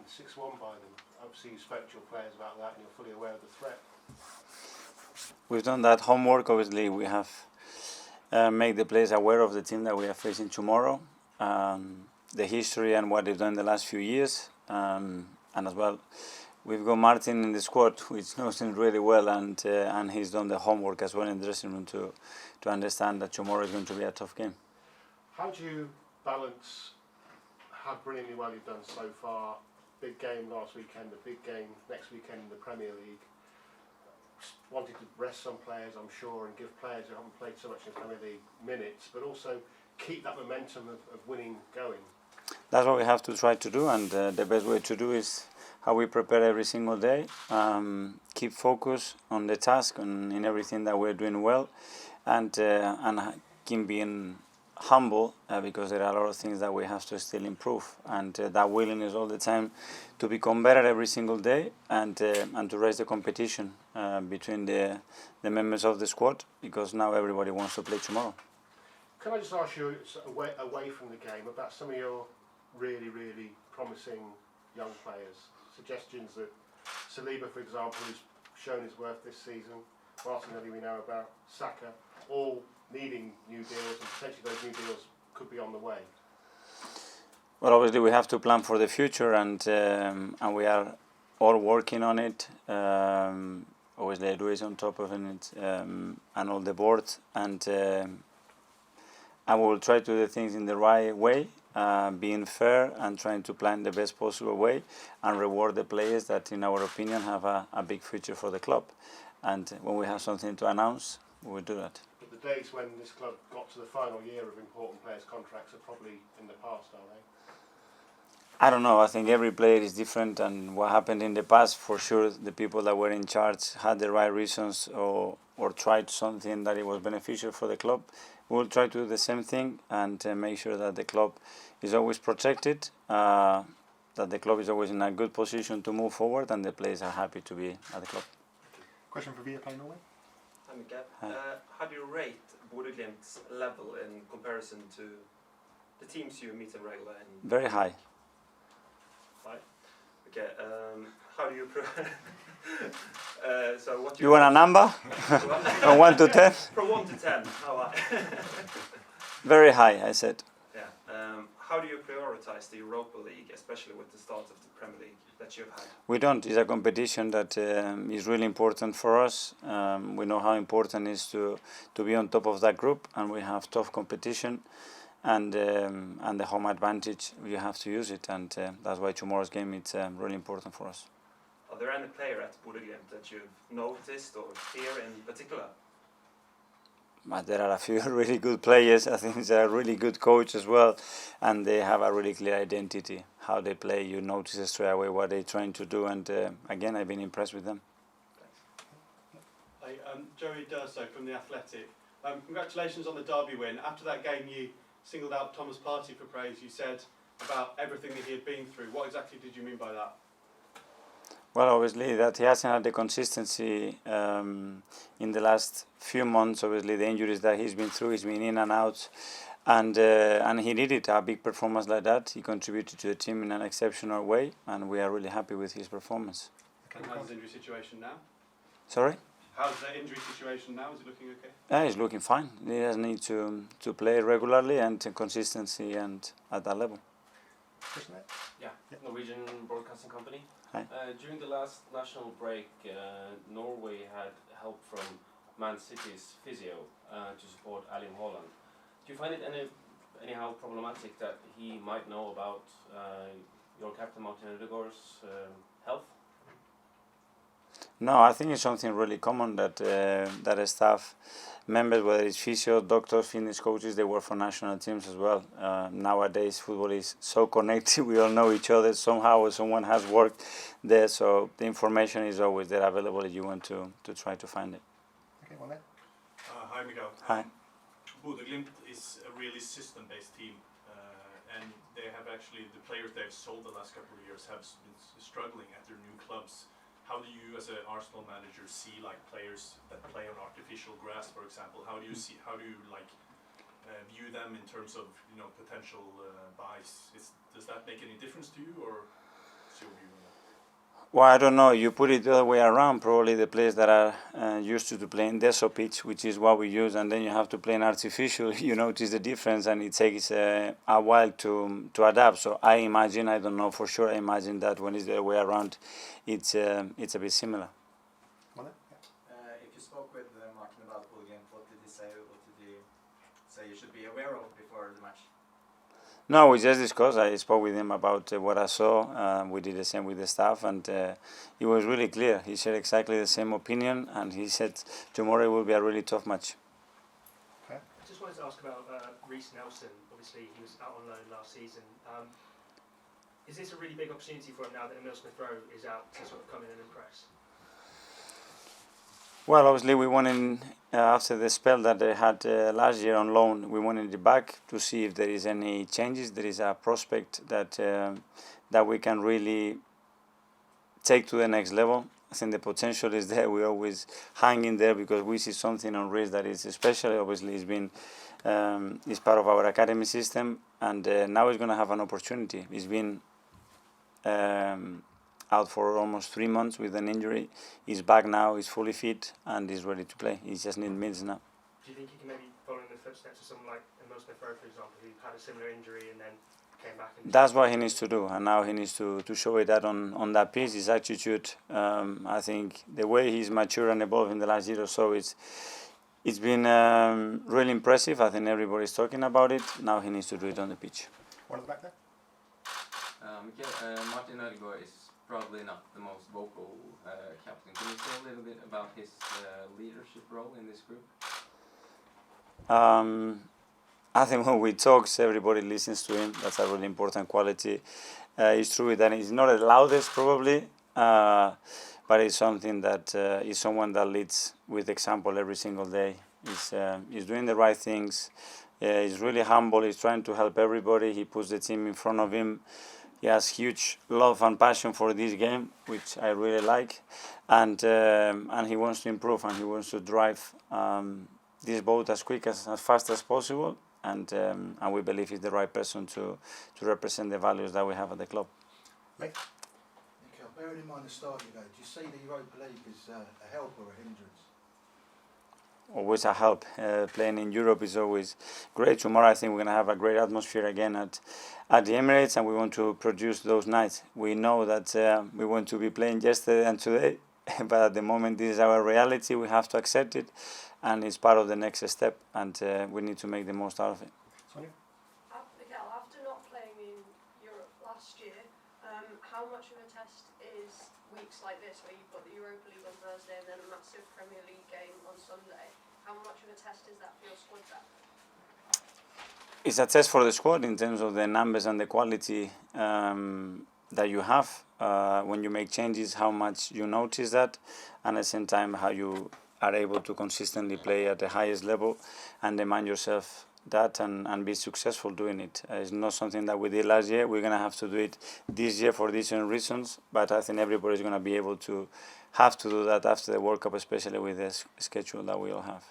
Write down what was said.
6-1 by them. Obviously you spoke to your players about that and you're fully aware of the threat. We've done that homework. Obviously we have made the players aware of the team that we are facing tomorrow, the history and what they've done in the last few years, and as well we've got Martin in the squad, which knows him really well, and he's done the homework as well in the dressing room to understand that tomorrow is going to be a tough game. How do you balance how brilliantly well you've done so far, big game last weekend, a big game next weekend in the Premier League, wanting to rest some players, I'm sure, and give players who haven't played so much in the Premier League minutes, but also keep that momentum of winning going? That's what we have to try to do, and the best way to do is how we prepare every single day, keep focus on the task, in everything that we're doing well, and keep being humble, because there are a lot of things that we have to still improve, and that willingness all the time to become better every single day, and to raise the competition between the members of the squad, because now everybody wants to play tomorrow. Can I just ask you, away from the game, about some of your really, really promising young players? Suggestions that Saliba, for example, who's shown his worth this season, Martinelli we know about, Saka, all needing new deals, and potentially those new deals could be on the way. Well, obviously we have to plan for the future, and we are all working on it. Obviously Edu is on top of it, and all the board, and we will try to do the things in the right way, being fair and trying to plan the best possible way, and reward the players that, in our opinion, have a big future for the club. And when we have something to announce, we will do that. But the days when this club got to the final year of important players' contracts are probably in the past, are they? I don't know. I think every player is different, and what happened in the past, for sure, the people that were in charge had the right reasons or tried something that it was beneficial for the club. We'll try to do the same thing and make sure that the club is always protected, that the club is always in a good position to move forward, and the players are happy to be at the club. Question for Via Play Norway. Hi, Mikel. How do you rate Bodo Glimt's level in comparison to the teams you meet in regular? Very high. High? Okay. How do you... so what you want a number? From 1 to 10? From 1 to 10. How high? Very high, I said. Yeah. How do you prioritize the Europa League, especially with the start of the Premier League that you've had? We don't. It's a competition that is really important for us. We know how important it is to be on top of that group, and we have tough competition, and the home advantage, you have to use it, and that's why tomorrow's game is really important for us. Are there any player at Bodo Glimt that you've noticed or fear in particular? But there are a few really good players. I think they're a really good coach as well, and they have a really clear identity. How they play, you notice straight away what they're trying to do, and again, I've been impressed with them. Hi, Joey Durso from The Athletic. Congratulations on the derby win. After that game, you singled out Thomas Partey for praise. You said about everything that he had been through. What exactly did you mean by that? Well, obviously that he hasn't had the consistency in the last few months. Obviously the injuries that he's been through, he's been in and out, and he needed a big performance like that. He contributed to the team in an exceptional way, and we are really happy with his performance. And how's the injury situation now? Sorry? How's the injury situation now? Is it looking okay? Yeah, he's looking fine. He doesn't need to play regularly and consistency and at that level. Yeah, Norwegian Broadcasting Company. Hi. During the last national break, Norway had help from Man City's physio to support Haaland. Do you find it anyhow problematic that he might know about your captain Martin Odegaard's health? No, I think it's something really common that that staff members, whether it's physio, doctors, fitness coaches, they work for national teams as well. Nowadays, football is so connected. We all know each other somehow, or someone has worked there. So the information is always there available if you want to try to find it. Okay, one there. Hi, Mikel. Hi. Bodo Glimt is a really system-based team, and they have actually, the players they've sold the last couple of years have been struggling at their new clubs. How do you, as an Arsenal manager, see like players that play on artificial grass, for example? How do you see? How do you like view them in terms of potential buys? Does that make any difference to you, or what's your view? Well, I don't know. You put it the other way around. Probably the players that are used to playing desert pitch, which is what we use, and then you have to play an artificial. You notice the difference, and it takes a while to adapt. So I imagine, I don't know for sure. I imagine that when it's the other way around, it's a bit similar. Come on then. Yeah. If you spoke with Martin about Glimt, what did he say? What did he say you should be aware of before the match? No, we just discussed. I spoke with him about what I saw. We did the same with the staff, and it was really clear. He shared exactly the same opinion, and he said tomorrow will be a really tough match. Okay. I just wanted to ask about Reiss Nelson. Obviously, he was out on loan last season. Is this a really big opportunity for him now that Emil Smith-Rowe is out to sort of come in and impress? Well, obviously, we wanted after the spell that they had last year on loan, we wanted it back to see if there is any changes. There is a prospect that that we can really take to the next level. I think the potential is there. We always hang in there because we see something on Reiss that is especially. Obviously, it's been is part of our academy system, and now he's going to have an opportunity. He's been out for almost 3 months with an injury. He's back now, he's fully fit, and he's ready to play. He just needs minutes now. Do you think he can maybe follow in the footsteps of someone like Emil Smith-Rowe, for example, who had a similar injury and then came back? And That's what he needs to do, and now he needs to show it that on that piece, his attitude. I think the way he's matured and evolved in the last year or so, it's been really impressive. I think everybody's talking about it. Now he needs to do it on the pitch. One at the back there. Mikel, Martin Odegaard is probably not the most vocal captain. Can you say a little bit about his leadership role in this group? I think when we talk, everybody listens to him. That's a really important quality. It's true that he's not the loudest, probably, but it's something that is someone that leads with example every single day. He's doing the right things. He's really humble. He's trying to help everybody. He puts the team in front of him. He has huge love and passion for this game, which I really like, and he wants to improve, and he wants to drive this boat as quick as fast as possible, and we believe he's the right person to represent the values that we have at the club. Leif? Mikel, bearing in mind the start you had, do you see the Europa League as a help or a hindrance? Always a help. Playing in Europe is always great. Tomorrow I think we're going to have a great atmosphere again at the Emirates, and we want to produce those nights. We know that we want to be playing yesterday and today, but at the moment this is our reality. We have to accept it, and it's part of the next step, and we need to make the most out of it. Sonia? Mikel, after not playing in Europe last year, how much of a test is weeks like this, where you've got the Europa League on Thursday and then a massive Premier League game on Sunday? How much of a test is that for your squad then? It's a test for the squad in terms of the numbers and the quality that you have when you make changes, how much you notice that, and at the same time how you are able to consistently play at the highest level and demand yourself that and be successful doing it. It's not something that we did last year. We're going to have to do it this year for different reasons, but I think everybody's going to be able to have to do that after the World Cup, especially with the schedule that we all have.